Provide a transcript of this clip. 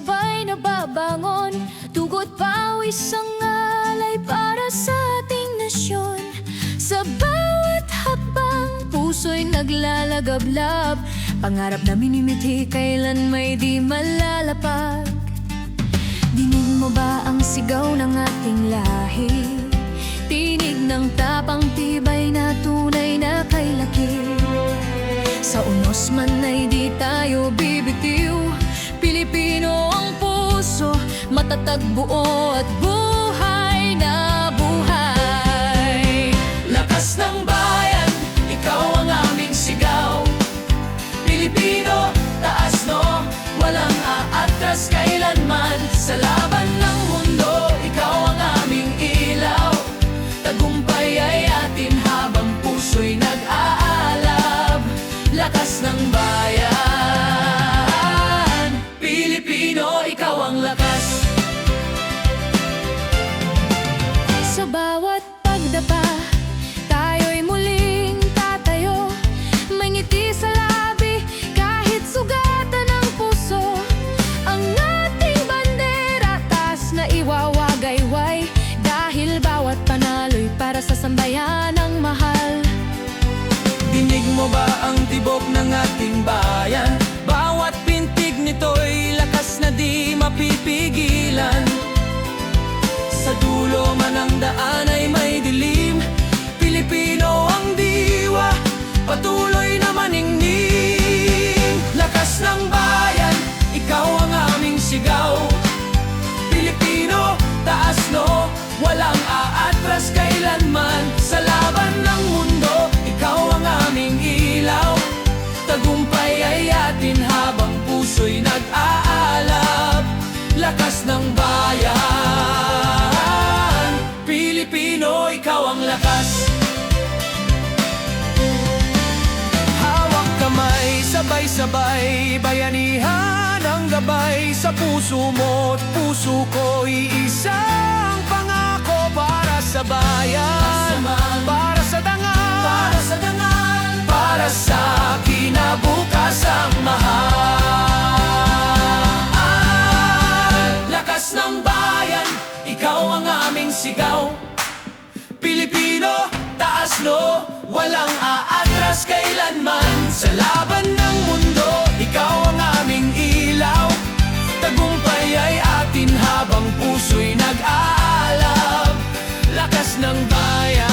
sabay nababangon. Dugo't pawis ang alay para sa ating nasyon. Sa bawat hakbang, puso'y naglalagablab. Pangarap na minimiti, kailan may di malalapag. Dinig mo ba ang sigaw ng ating lahi? Tinig ng tapang tibay na tunay na kay laki. Sa unos man ay di tayo bibitiw. Pilipino ang puso, matatag, buo at buhay na buhay. Lakas ng bayan, ikaw ang aming sigaw. Pilipino, taas no, walang aatras kailanman. Sa laban ng mundo, ikaw ang aming ilaw. Tagumpay ay atin habang puso'y nag-aalab. Lakas ng bayan, Pilipino, ikaw ang lakas. Sa bawat pagdapa, tayo'y muling tatayo. May ngiti sa labi, kahit sugatan ng puso. Ang ating bandera, taas na iwawagayway. Dahil bawat panalo'y para sa sambayanang mahal. Dinig mo ba ang tibok ng ating bayan? Bawat pintig nito'y lakas na di mapipigilan. Sa dulo man ang daan ay may dilim. Pilipino ang diwa, patuloy na maningning. Lakas ng bayan, ikaw ang aming sigaw. Pilipino, taas no, walang aatras kailanman. Sa laban ng mundo, ikaw ang aming ilaw. Tagumpay ay atin habang puso'y nag-aalab. Lakas ng bayan, Pilipino, ikaw ang lakas. Hawak kamay, sabay-sabay, bayanihan ang gabay. Sa puso mo't puso ko'y isang pangako para sa bayan, para sa dangal, para sa kinabukasang mahal. Lakas ng bayan, ikaw ang aming sigaw. Pilipino, taas no, walang aatras kailanman. Sa laban ng mundo, ikaw ang aming ilaw. Tagumpay ay atin habang puso'y nag-aalab. Lakas ng bayan,